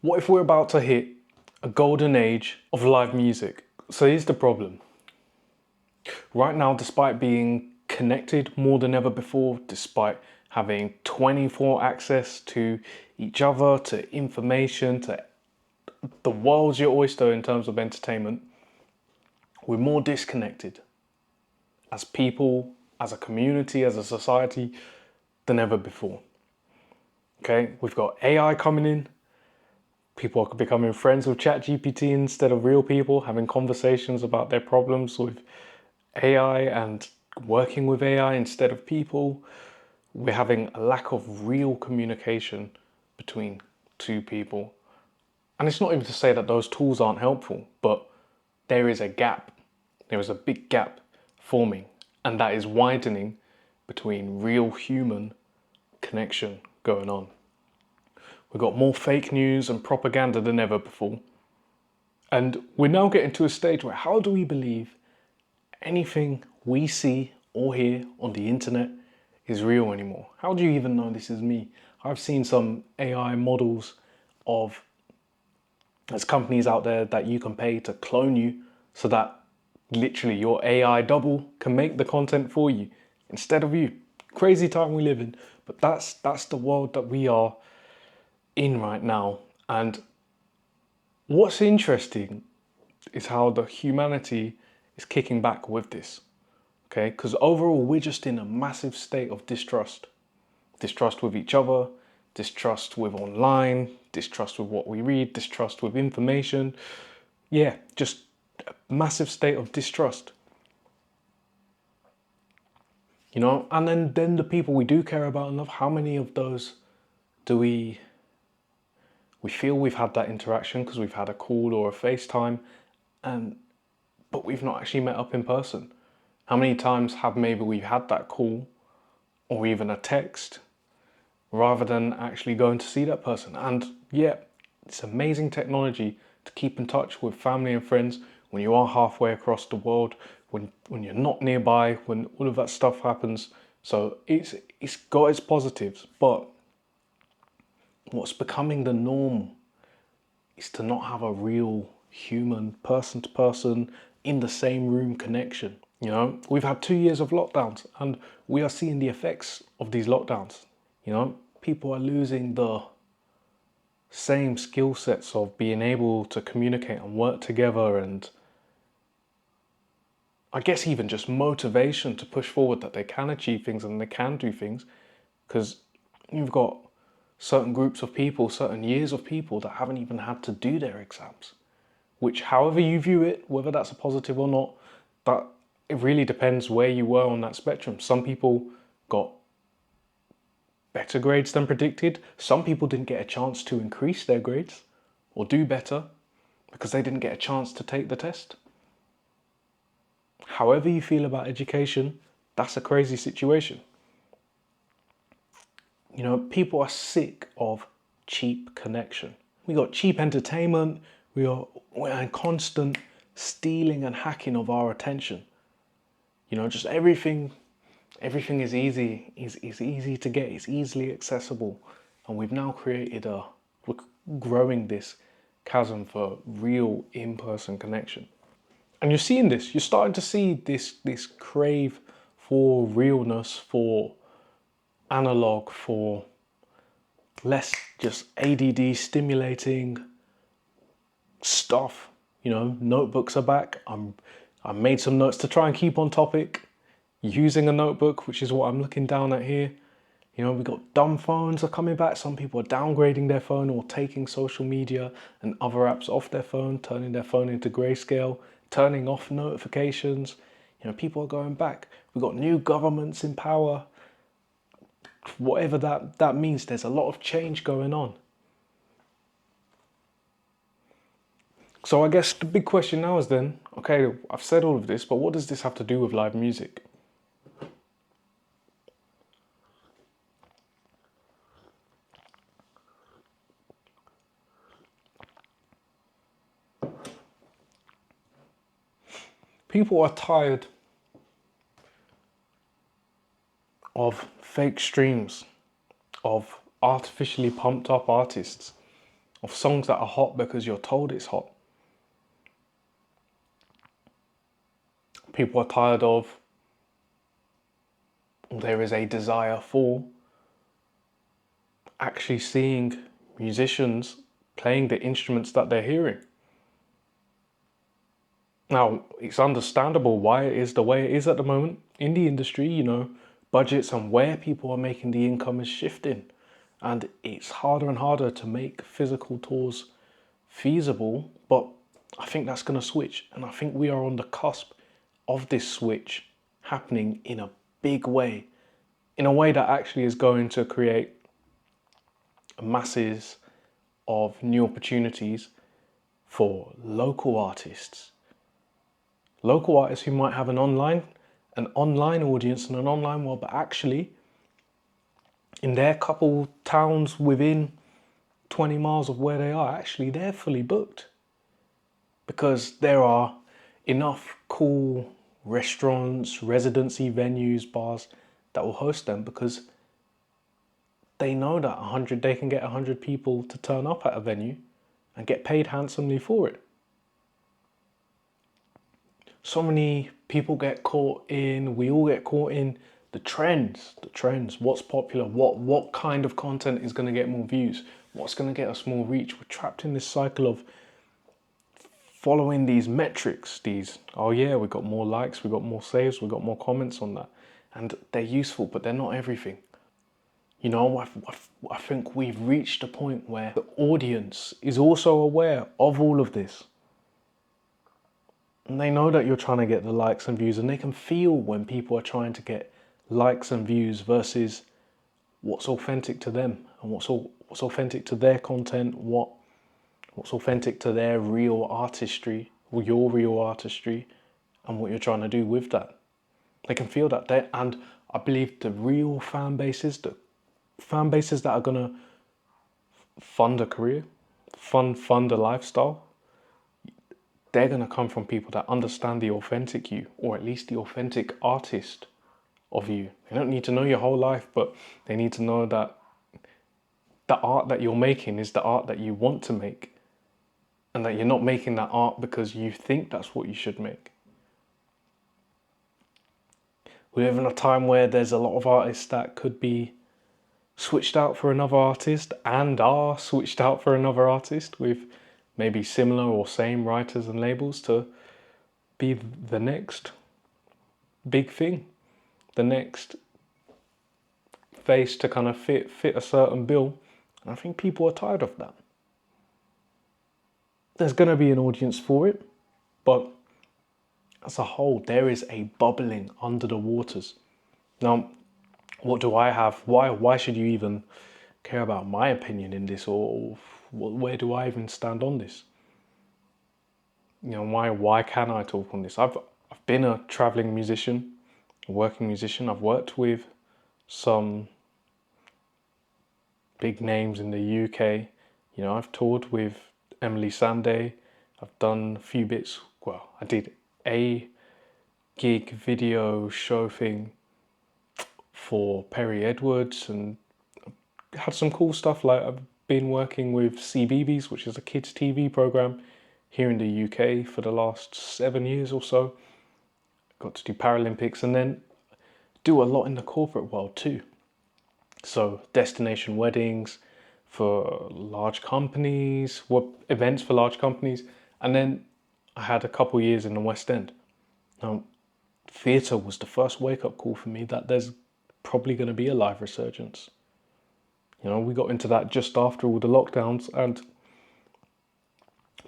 What if we're about to hit a golden age of live music? So here's the problem. Right now, despite being connected more than ever before, despite having 24 access to each other, to information, to the world's your oyster in terms of entertainment, we're more disconnected as people, as a community, as a society than ever before. Okay, we've got AI coming in. People are becoming friends with ChatGPT instead of real people, having conversations about their problems with AI and working with AI instead of people. We're having a lack of real communication between two people. And it's not even to say that those tools aren't helpful, but there is a gap. There is a big gap forming, and that is widening between real human connection going on. We've got more fake news and propaganda than ever before. And we're now getting to a stage where how do we believe anything we see or hear on the internet is real anymore? How do you even know this is me? I've seen some AI models of, there's companies out there that you can pay to clone you so that literally your AI double can make the content for you instead of you. Crazy time we live in, but that's the world that we are in right now. And what's interesting is how the humanity is kicking back with this. Okay, because overall we're just in a massive state of distrust. Distrust with each other, distrust with online, distrust with what we read, distrust with information. Yeah, just a massive state of distrust. You know, and then the people we do care about and love, how many of those do we feel we've had that interaction because we've had a call or a FaceTime, and but we've not actually met up in person? How many times have maybe we had that call or even a text rather than actually going to see that person? And yeah, it's amazing technology to keep in touch with family and friends when you are halfway across the world, when you're not nearby, when all of that stuff happens. So it's got its positives, but what's becoming the norm is to not have a real human person to person in the same room connection. You know, we've had 2 years of lockdowns and we are seeing the effects of these lockdowns. You know, people are losing the same skill sets of being able to communicate and work together, and I guess even just motivation to push forward that they can achieve things and they can do things, because you've got certain groups of people, certain years of people that haven't even had to do their exams, which however you view it, whether that's a positive or not, that it really depends where you were on that spectrum. Some people got better grades than predicted. Some people didn't get a chance to increase their grades or do better because they didn't get a chance to take the test. However you feel about education, that's a crazy situation. You know, people are sick of cheap connection. We got cheap entertainment, we're in constant stealing and hacking of our attention. You know, just everything is easy to get, it's easily accessible. And we've now we're growing this chasm for real in-person connection. And you're seeing this, you're starting to see this crave for realness, for analog, for less just ADD stimulating stuff. You know, notebooks are back. I made some notes to try and keep on topic using a notebook, which is what I'm looking down at here. You know, we got dumb phones are coming back. Some people are downgrading their phone or taking social media and other apps off their phone, turning their phone into grayscale, turning off notifications. You know, people are going back. We've got new governments in power. Whatever that means, there's a lot of change going on. So I guess the big question now is then, okay, I've said all of this, but what does this have to do with live music? People are tired of fake streams, of artificially pumped up artists. of songs that are hot because you're told it's hot. People are tired of, or there is a desire for, actually seeing musicians playing the instruments that they're hearing. Now, it's understandable why it is the way it is at the moment. In the industry, you know, budgets and where people are making the income is shifting. And it's harder and harder to make physical tours feasible. But I think that's going to switch. And I think we are on the cusp of this switch happening in a big way. In a way that actually is going to create masses of new opportunities for local artists. Local artists who might have an online audience and an online world, but actually in their couple towns within 20 miles of where they are, actually they're fully booked because there are enough cool restaurants, residency venues, bars that will host them, because they know that they can get 100 people to turn up at a venue and get paid handsomely for it. So many people get caught in, we all get caught in the trends, what's popular, what kind of content is going to get more views, what's going to get us more reach. We're trapped in this cycle of following these metrics, oh yeah, we got more likes, we got more saves, we got more comments on that. And they're useful, but they're not everything. You know, I think we've reached a point where the audience is also aware of all of this. And they know that you're trying to get the likes and views, and they can feel when people are trying to get likes and views versus what's authentic to them and what's authentic to their content, what's authentic to their real artistry, or your real artistry, and what you're trying to do with that. They can feel that. And I believe the real fan bases that are going to fund a career, fund a lifestyle, they're going to come from people that understand the authentic you, or at least the authentic artist of you. They don't need to know your whole life, but they need to know that the art that you're making is the art that you want to make, and that you're not making that art because you think that's what you should make. We live in a time where there's a lot of artists that could be switched out for another artist and are switched out for another artist with maybe similar or same writers and labels to be the next big thing, the next face to kind of fit a certain bill. And I think people are tired of that. There's going to be an audience for it, but as a whole, there is a bubbling under the waters. Now, what do I have? Why should you even care about my opinion in this, or where do I even stand on this? You know, why can I talk on this? I've been a traveling musician, a working musician. I've worked with some big names in the UK. You know, I've toured with Emily Sandé. I've done a few bits. Well, I did a gig video show thing for Perry Edwards, and had some cool stuff. Like, I've been working with CBeebies, which is a kids TV program here in the UK for the last 7 years or so. Got to do Paralympics, and then do a lot in the corporate world too. So destination weddings for large companies, events for large companies, and then I had a couple years in the West End. Now, theatre was the first wake-up call for me that there's probably going to be a live resurgence. You know, we got into that just after all the lockdowns, and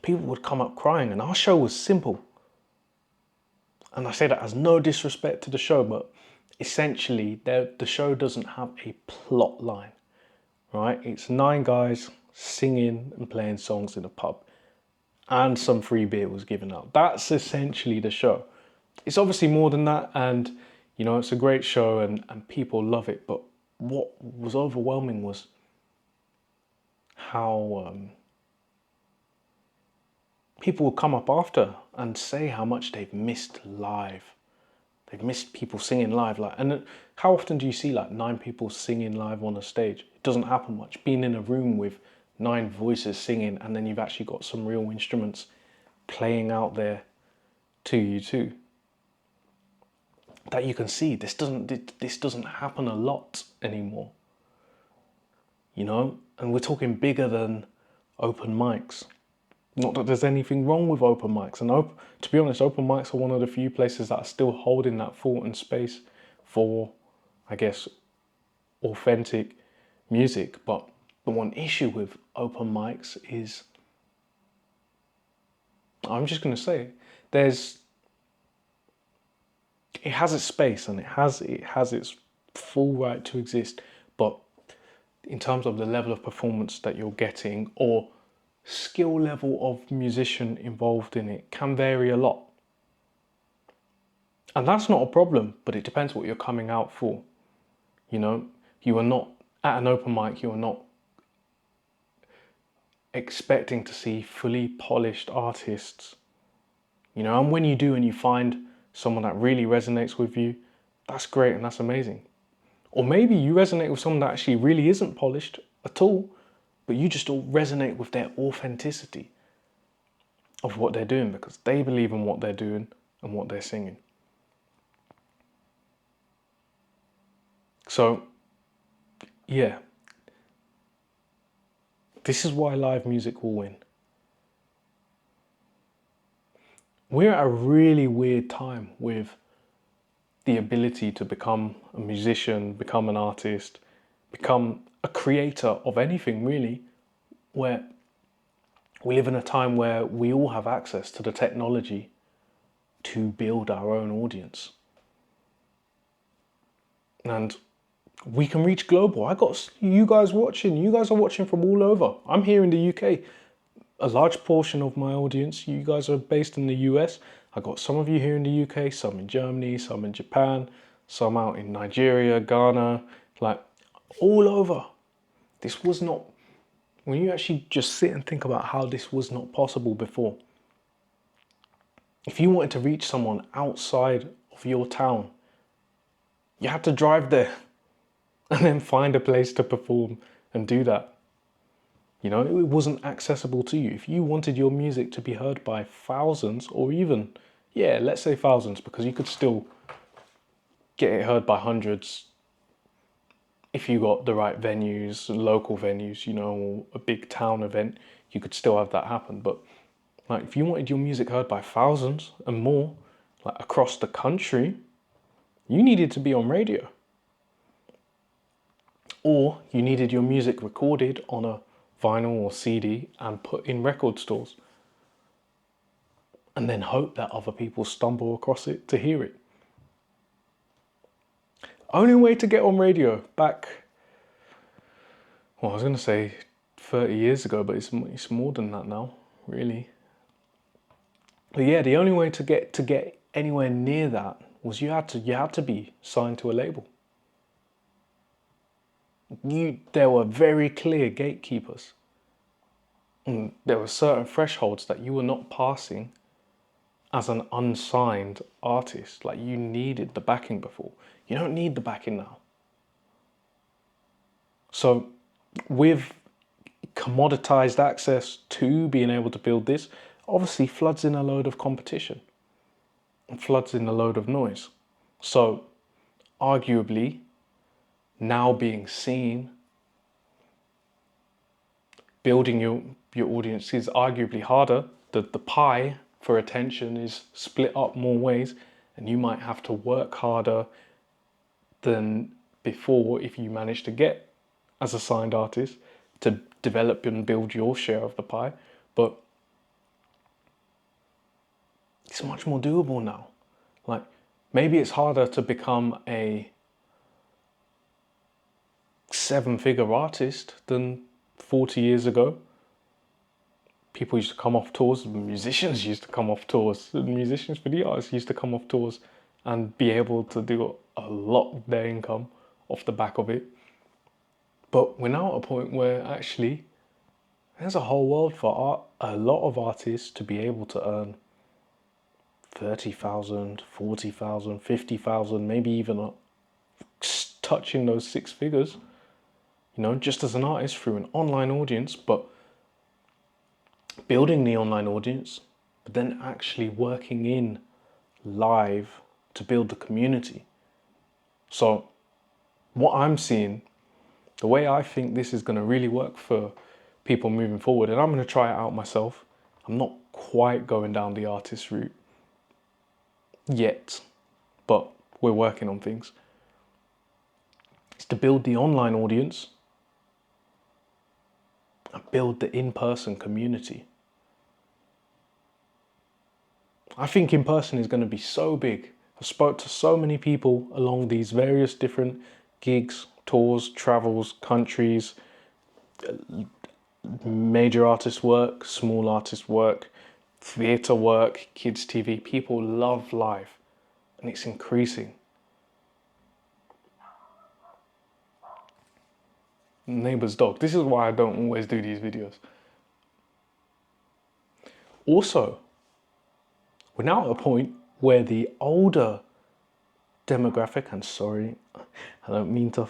people would come up crying, and our show was simple. And I say that as no disrespect to the show, but essentially the show doesn't have a plot line, right? It's 9 guys singing and playing songs in a pub, and some free beer was given out. That's essentially the show. It's obviously more than that, and you know, it's a great show and people love it, but what was overwhelming was how people will come up after and say how much they've missed live. They've missed people singing live. And how often do you see like 9 people singing live on a stage? It doesn't happen much. Being in a room with 9 voices singing, and then you've actually got some real instruments playing out there to you too. That you can see this doesn't happen a lot anymore. You know, and we're talking bigger than open mics. Not that there's anything wrong with open mics, and to be honest, open mics are one of the few places that are still holding that thought and space for, I guess, authentic music. But the one issue with open mics is, I'm just going to say, it has its space and it has its full right to exist, but in terms of the level of performance that you're getting or skill level of musician involved in it can vary a lot. And that's not a problem, but it depends what you're coming out for. You know, you are not at an open mic, you are not expecting to see fully polished artists. You know, and when you do and you find someone that really resonates with you, that's great and that's amazing. Or maybe you resonate with someone that actually really isn't polished at all, but you just all resonate with their authenticity of what they're doing because they believe in what they're doing and what they're singing. So, yeah, this is why live music will win. We're at a really weird time with the ability to become a musician, become an artist, become a creator of anything really, where we live in a time where we all have access to the technology to build our own audience. And we can reach global. I got you guys watching. You guys are watching from all over. I'm here in the UK. A large portion of my audience, you guys are based in the US. I got some of you here in the UK, some in Germany, some in Japan, some out in Nigeria, Ghana, like all over. This was not, when you actually just sit and think about how this was not possible before. If you wanted to reach someone outside of your town, you had to drive there and then find a place to perform and do that. You know, it wasn't accessible to you. If you wanted your music to be heard by thousands or even, let's say thousands, because you could still get it heard by hundreds if you got the right venues, local venues, you know, or a big town event, you could still have that happen. But like if you wanted your music heard by thousands and more, like across the country, you needed to be on radio. Or you needed your music recorded on a vinyl or CD and put in record stores. And then hope that other people stumble across it to hear it. Only way to get on radio back, well, I was going to say 30 years ago, but it's more than that now, really. But yeah, the only way to get anywhere near that was you had to be signed to a label. There were very clear gatekeepers. And there were certain thresholds that you were not passing as an unsigned artist. Like you needed the backing before. You don't need the backing now. So with commoditized access to being able to build this, obviously floods in a load of competition and floods in a load of noise. So arguably now being seen, building your audience is arguably harder. The pie for attention is split up more ways, and you might have to work harder than before if you manage to get as a signed artist to develop and build your share of the pie. But it's much more doable now. Like maybe it's harder to become a 7-figure artist than 40 years ago. People used to come off tours, musicians used to come off tours, musicians for the artists used to come off tours and be able to do a lot of their income off the back of it. But we're now at a point where actually there's a whole world for a lot of artists to be able to earn 30,000, 40,000, 50,000, maybe even touching those 6 figures just as an artist through an online audience, but building the online audience, but then actually working in live to build the community. So what I'm seeing, the way I think this is going to really work for people moving forward, and I'm going to try it out myself. I'm not quite going down the artist route yet, but we're working on things. It's to build the online audience and build the in-person community. I think in person is going to be so big. I spoke to so many people along these various different gigs, tours, travels, countries, major artist work, small artist work, theatre work, kids TV. People love live and it's increasing. Neighbour's dog. This is why I don't always do these videos. Also, we're now at a point where the older demographic, and sorry, I don't mean to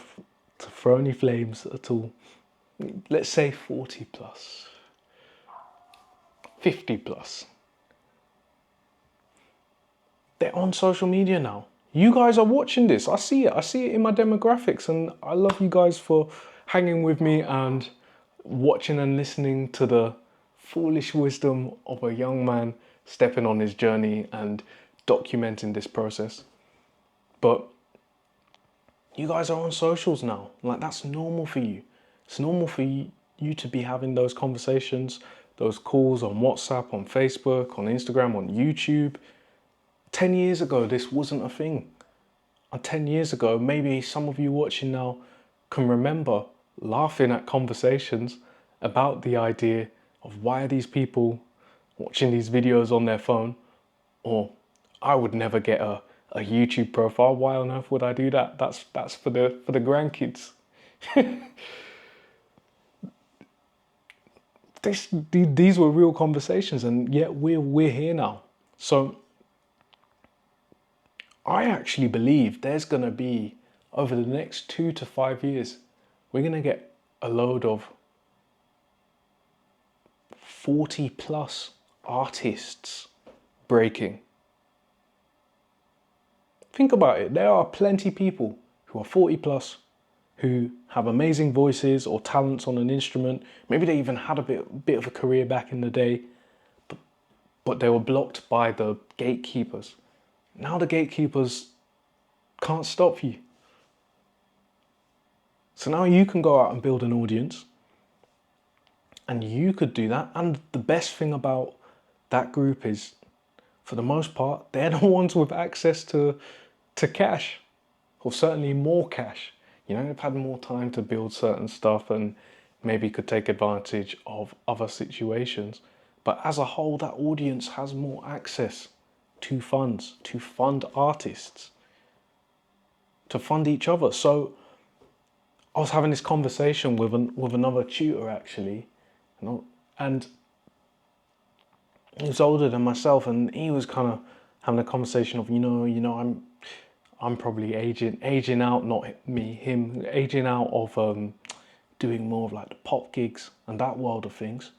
throw any flames at all, let's say 40 plus, 50 plus, they're on social media now. You guys are watching this. I see it in my demographics, and I love you guys for hanging with me and watching and listening to the foolish wisdom of a young man stepping on his journey and documenting this process. But you guys are on socials now. Like, that's normal for you. It's normal for you to be having those conversations, those calls on WhatsApp, on Facebook, on Instagram, on YouTube. 10 years ago, this wasn't a thing. And 10 years ago, maybe some of you watching now can remember laughing at conversations about the idea of why are these people watching these videos on their phone, or I would never get a YouTube profile. Why on earth would I do that? That's for the grandkids. These were real conversations, and yet we're here now. So I actually believe there's going to be, over the next 2 to 5 years, we're going to get a load of 40 plus artists breaking. Think about it. There are plenty of people who are 40 plus who have amazing voices or talents on an instrument. Maybe they even had a bit of a career back in the day, but they were blocked by the gatekeepers. Now the gatekeepers can't stop you. So now you can go out and build an audience, and you could do that. And the best thing about that group is, for the most part, they're the ones with access to cash, or certainly more cash. They've had more time to build certain stuff and maybe could take advantage of other situations. But as a whole, that audience has more access to funds, to fund artists, to fund each other. So I was having this conversation with another tutor actually, and he was older than myself, and he was kind of having a conversation of, I'm probably aging out, not me, him, aging out of doing more of like the pop gigs and that world of things.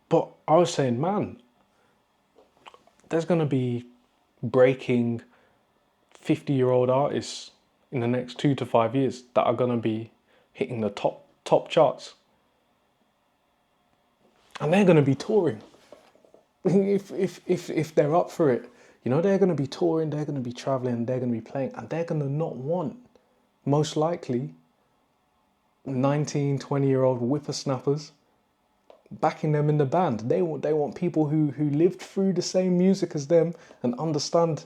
But I was saying, man, there's going to be breaking 50-year-old artists in the next 2 to 5 years that are going to be hitting the top charts. And they're going to be touring. If they're up for it, they're going to be touring, they're going to be traveling, they're going to be playing, and they're going to not want, most likely, 19, 20-year-old whippersnappers backing them in the band. They want people who lived through the same music as them and understand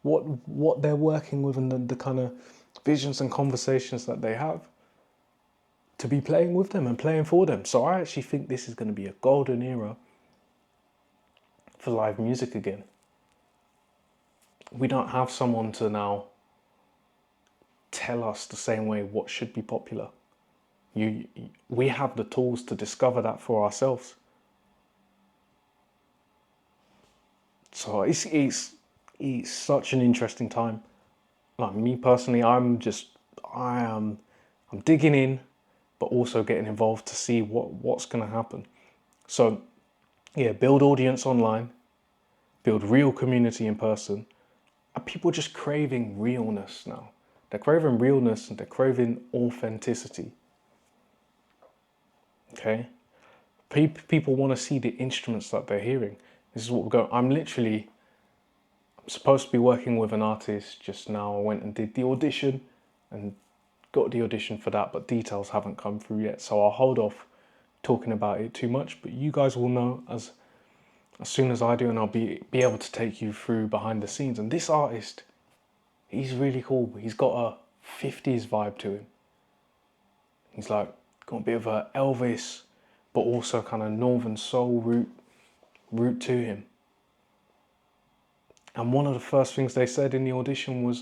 what they're working with, and the kind of visions and conversations that they have, to be playing with them and playing for them. So I actually think this is going to be a golden era for live music again. We don't have someone to now tell us the same way what should be popular. We have the tools to discover that for ourselves. So it's such an interesting time. Like, me personally, I'm digging in, but also getting involved to see what's going to happen. So yeah, build audience online, build real community in person. Are people just craving realness now? They're craving realness and they're craving authenticity. Okay? People want to see the instruments that they're hearing. This is what we're going. I'm supposed to be working with an artist just now. I went and did the audition and got the audition for that, but details haven't come through yet. So I'll hold off talking about it too much, but you guys will know as soon as I do, and I'll be able to take you through behind the scenes. And this artist, he's really cool. He's got a 50s vibe to him. He's like got a bit of a Elvis, but also kind of northern soul root to him. And one of the first things they said in the audition was,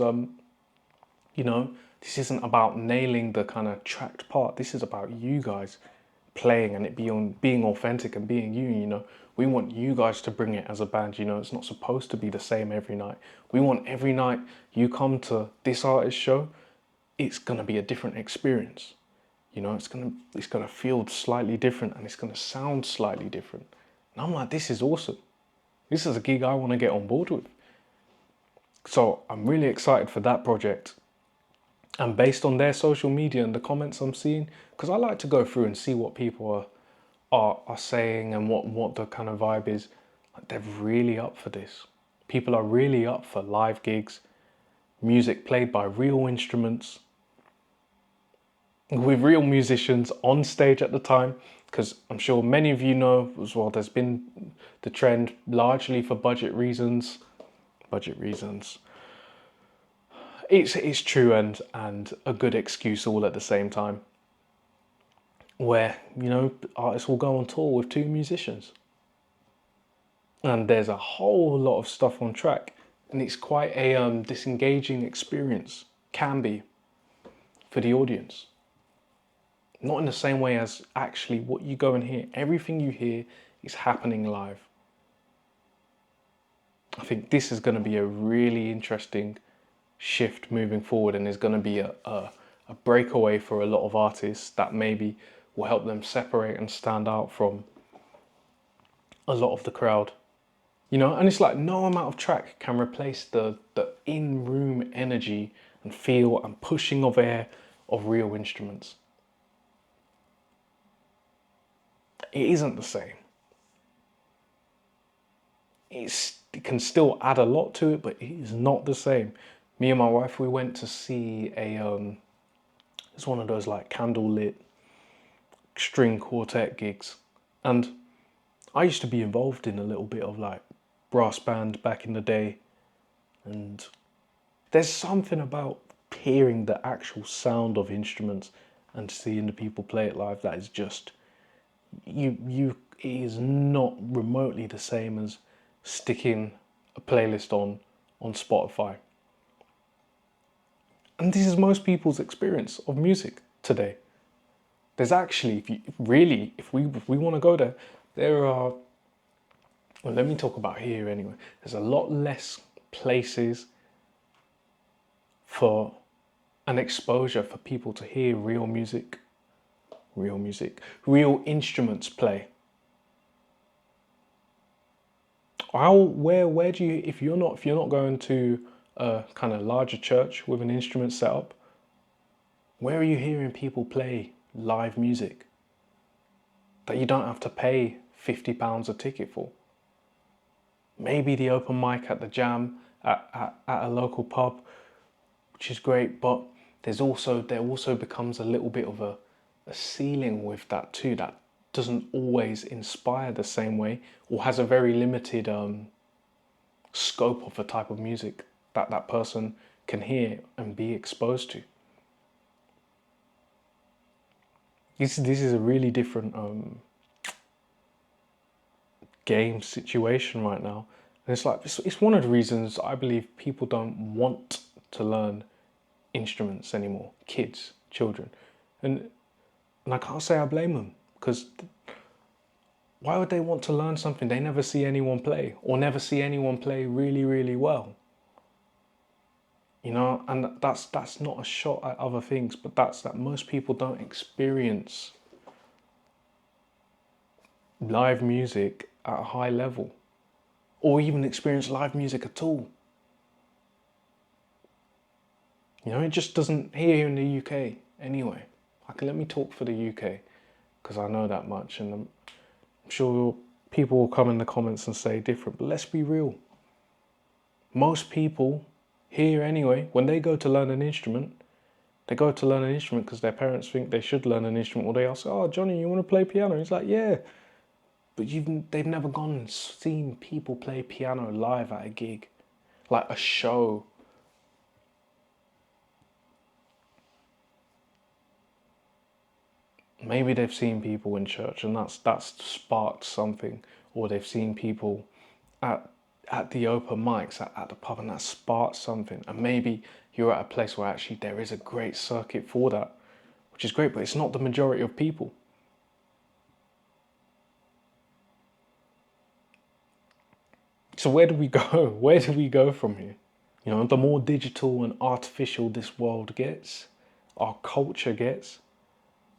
this isn't about nailing the kind of tracked part. This is about you guys playing and it being authentic and being you. We want you guys to bring it as a band. It's not supposed to be the same every night. We want every night you come to this artist show, it's gonna be a different experience. It's gonna feel slightly different and it's gonna sound slightly different. And I'm like, this is awesome. This is a gig I want to get on board with. So I'm really excited for that project. And based on their social media and the comments I'm seeing, because I like to go through and see what people are saying and what the kind of vibe is, like they're really up for this. People are really up for live gigs, music played by real instruments, with real musicians on stage at the time, because I'm sure many of you know as well, there's been the trend largely for budget reasons. It's true and a good excuse all at the same time, where artists will go on tour with two musicians and there's a whole lot of stuff on track, and it's quite a disengaging experience, can be, for the audience. Not in the same way as actually what you go and hear. Everything you hear is happening live. I think this is going to be a really interesting shift moving forward, and is going to be a breakaway for a lot of artists that maybe will help them separate and stand out from a lot of the crowd. And it's like no amount of track can replace the in-room energy and feel and pushing of air of real instruments. It isn't the same. It can still add a lot to it, but it is not the same. Me and my wife, we went to see it's one of those like candlelit string quartet gigs, and I used to be involved in a little bit of like brass band back in the day, and there's something about hearing the actual sound of instruments and seeing the people play it live that is just it is not remotely the same as sticking a playlist on Spotify. And this is most people's experience of music today. There's actually, if we want to go there are, well, let me talk about here anyway. There's a lot less places for an exposure for people to hear real music, real instruments play. Where do you, if you're not going to a kind of larger church with an instrument set up, where are you hearing people play live music that you don't have to pay £50 a ticket for? Maybe the open mic at the Jam at a local pub, which is great, but there also becomes a little bit of a ceiling with that too, that doesn't always inspire the same way, or has a very limited scope of the type of music that person can hear and be exposed to. This is a really different game situation right now. And it's one of the reasons I believe people don't want to learn instruments anymore, children. And I can't say I blame them, because why would they want to learn something they never see anyone play, or never see anyone play really, really well? You know, and that's not a shot at other things, but that's that most people don't experience live music at a high level, or even experience live music at all. You know, it just doesn't here in the UK anyway. Let me talk for the UK because I know that much, and I'm sure people will come in the comments and say different. But let's be real. Most people here anyway, when they go to learn an instrument, they go to learn an instrument because their parents think they should learn an instrument, or they ask, "Oh, Johnny, you want to play piano?" He's like, "Yeah," but they've never gone and seen people play piano live at a gig, like a show. Maybe they've seen people in church and that's sparked something, or they've seen people at the open mics at the pub and that sparked something. And maybe you're at a place where actually there is a great circuit for that, which is great, but it's not the majority of people. So where do we go? Where do we go from here? You know, the more digital and artificial this world gets, our culture gets,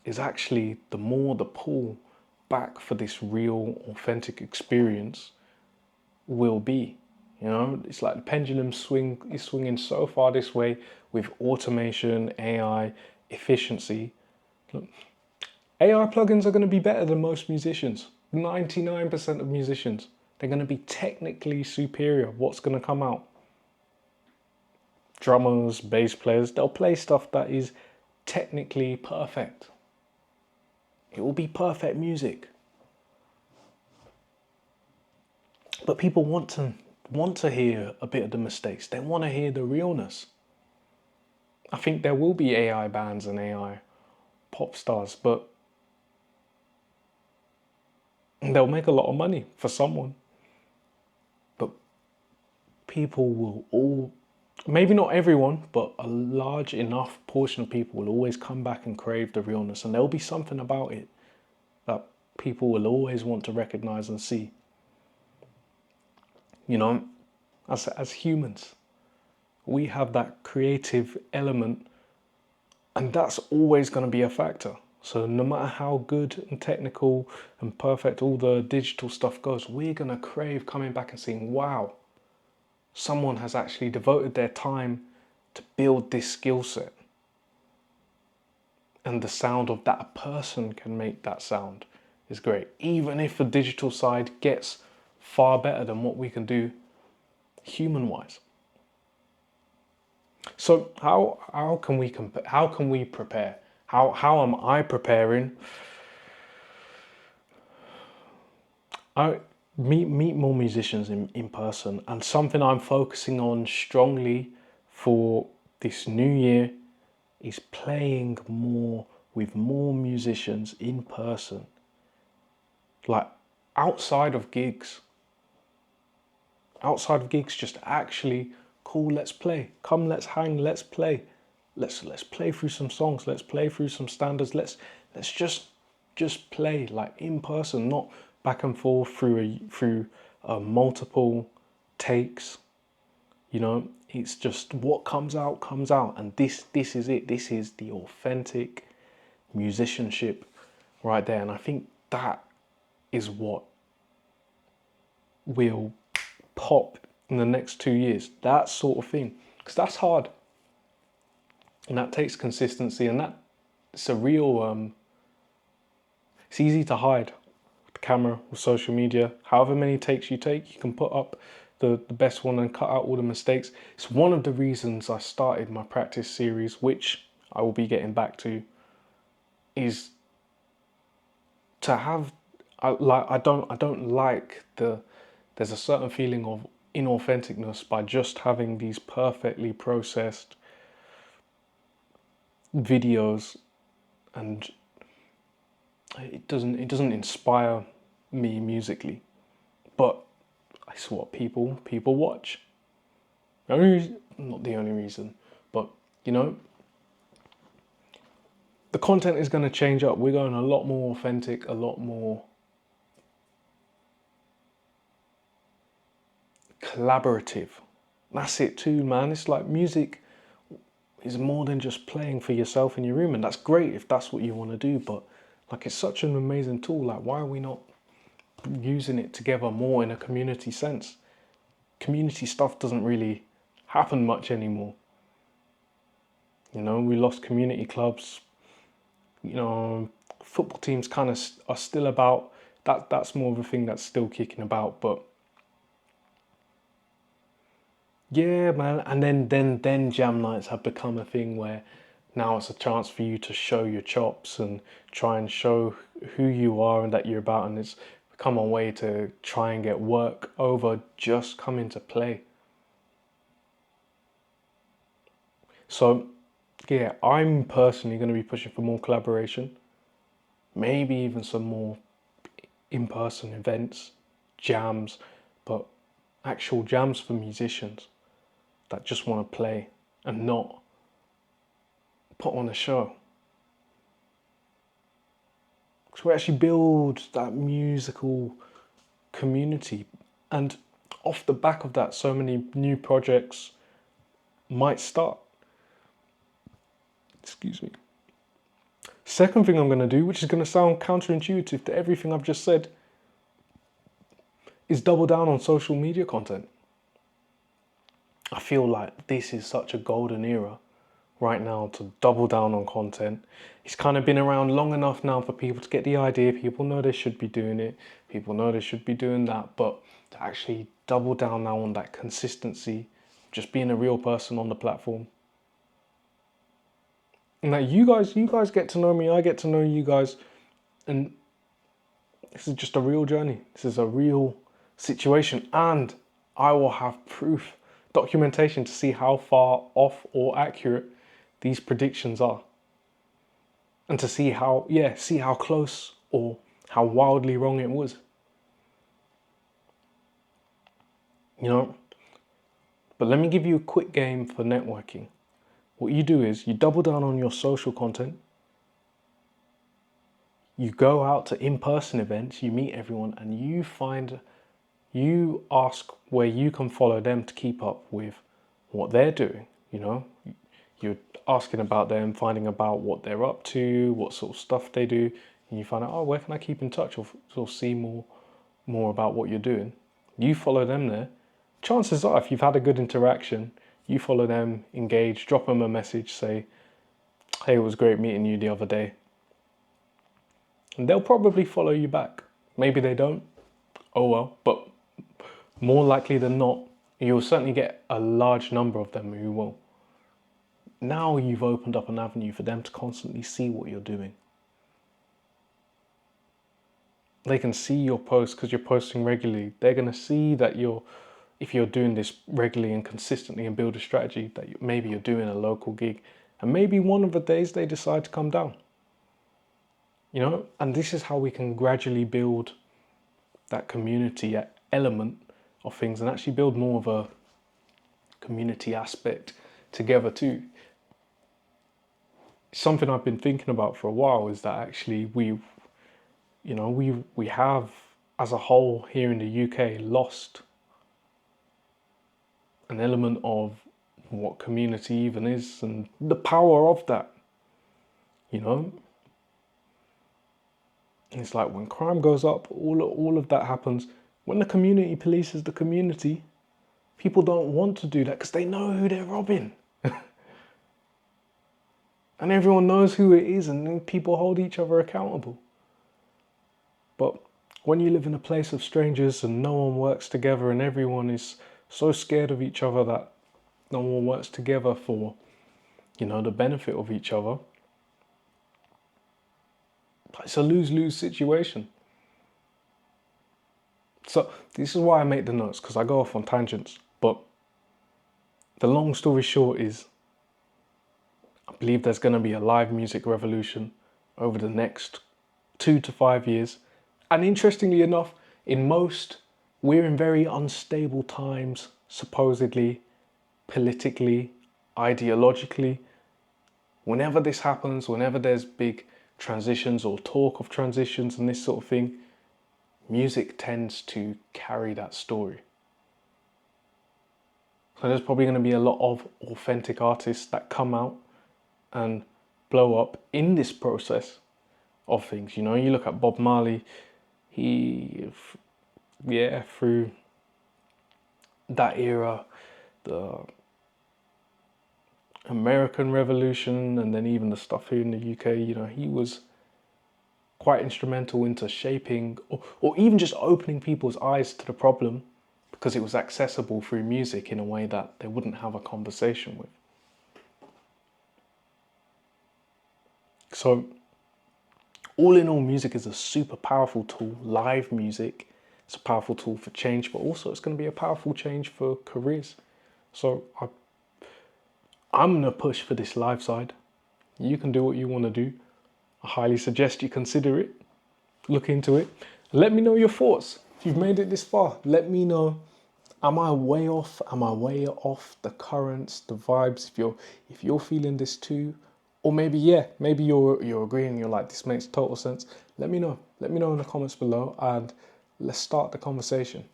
is actually the more the pull back for this real, authentic experience will be. You know, it's like the pendulum is swinging so far this way with automation, AI, efficiency. Look, AI plugins are going to be better than most musicians. 99% of musicians, they're going to be technically superior. What's going to come out? Drummers, bass players, they'll play stuff that is technically perfect. It will be perfect music. But people want to hear a bit of the mistakes. They want to hear the realness. I think there will be AI bands and AI pop stars, but they'll make a lot of money for someone. But people will all, maybe not everyone, but a large enough portion of people will always come back and crave the realness, and there'll be something about it that people will always want to recognize and see. You know, as humans, we have that creative element, and that's always going to be a factor. So no matter how good and technical and perfect all the digital stuff goes, we're going to crave coming back and seeing, wow, someone has actually devoted their time to build this skill set. And the sound of that person can make that sound is great. Even if the digital side gets far better than what we can do human-wise. So how can we how can we prepare? How am I preparing? I meet more musicians in person, and something I'm focusing on strongly for this new year is playing more with more musicians in person. Like outside of gigs. Outside of gigs, just actually cool, let's play. Come, let's hang, let's play. Let's play through some songs, let's play through some standards, let's just play like in person, not back and forth through multiple takes. You know, it's just what comes out, and this is it. This is the authentic musicianship right there, and I think that is what will pop in the next 2 years. That sort of thing, because that's hard, and that takes consistency, and that it's a real. It's easy to hide the camera with social media. However many takes you take, you can put up the best one and cut out all the mistakes. It's one of the reasons I started my practice series, which I will be getting back to, is to have I don't like there's a certain feeling of inauthenticness by just having these perfectly processed videos, and it doesn't inspire me musically, but it's what people watch. Not the only reason, but you know, the content is going to change up. We're going a lot more authentic, a lot more collaborative. That's it too, man. It's like music is more than just playing for yourself in your room, and that's great if that's what you want to do, but like, it's such an amazing tool. Like, why are we not using it together more in a community sense? Community stuff doesn't really happen much anymore. You know, we lost community clubs. You know, football teams kind of are still about. That's more of a thing that's still kicking about. But yeah, man. And then jam nights have become a thing where now it's a chance for you to show your chops and try and show who you are and that you're about, and it's become a way to try and get work over just coming to play. So yeah, I'm personally going to be pushing for more collaboration, maybe even some more in-person events, jams, but actual jams for musicians that just want to play and not put on a show. Because we actually build that musical community, and off the back of that, so many new projects might start. Excuse me. Second thing I'm going to do, which is going to sound counterintuitive to everything I've just said, is double down on social media content. I feel like this is such a golden era right now to double down on content. It's kind of been around long enough now for people to get the idea. People know they should be doing it. People know they should be doing that. But to actually double down now on that consistency, just being a real person on the platform. And that you guys get to know me, I get to know you guys. And this is just a real journey. This is a real situation. And I will have proof, documentation to see how far off or accurate these predictions are. And to see how close or how wildly wrong it was. You know? But let me give you a quick game for networking. What you do is you double down on your social content. You go out to in-person events, you meet everyone, and you ask where you can follow them to keep up with what they're doing. You know, you're asking about them, finding about what they're up to, what sort of stuff they do, and you find out, oh, where can I keep in touch or sort of see more about what you're doing. You follow them there. Chances are, if you've had a good interaction, you follow them, engage, drop them a message, say, hey, it was great meeting you the other day. And they'll probably follow you back. Maybe they don't. Oh well, but more likely than not, you'll certainly get a large number of them who will. Now you've opened up an avenue for them to constantly see what you're doing. They can see your posts because you're posting regularly. They're going to see that if you're doing this regularly and consistently and build a strategy, that maybe you're doing a local gig, and maybe one of the days they decide to come down. You know, and this is how we can gradually build that community element of things and actually build more of a community aspect together too. Something I've been thinking about for a while is that actually we have, as a whole here in the UK, lost an element of what community even is and the power of that. You know, it's like when crime goes up, all of that happens. When the community polices the community, people don't want to do that because they know who they're robbing. And everyone knows who it is, and then people hold each other accountable. But when you live in a place of strangers and no one works together and everyone is so scared of each other that no one works together for, the benefit of each other, it's a lose-lose situation. So this is why I make the notes, because I go off on tangents. But the long story short is, I believe there's going to be a live music revolution over the next 2 to 5 years. And interestingly enough, we're in very unstable times, supposedly, politically, ideologically. Whenever this happens, whenever there's big transitions or talk of transitions and this sort of thing, music tends to carry that story. So there's probably going to be a lot of authentic artists that come out and blow up in this process of things. You know, you look at Bob Marley, through that era, the American Revolution, and then even the stuff here in the UK, you know, he was quite instrumental into shaping or even just opening people's eyes to the problem because it was accessible through music in a way that they wouldn't have a conversation with. So, all in all, music is a super powerful tool. Live music, it's a powerful tool for change, but also it's going to be a powerful change for careers. So, I'm going to push for this live side. You can do what you want to do. I highly suggest you consider it, look into it. Let me know your thoughts. If you've made it this far, let me know. Am I way off? Am I way off the currents, the vibes? If you're feeling this too, or maybe you're agreeing. You're like, this makes total sense. Let me know. Let me know in the comments below, and let's start the conversation.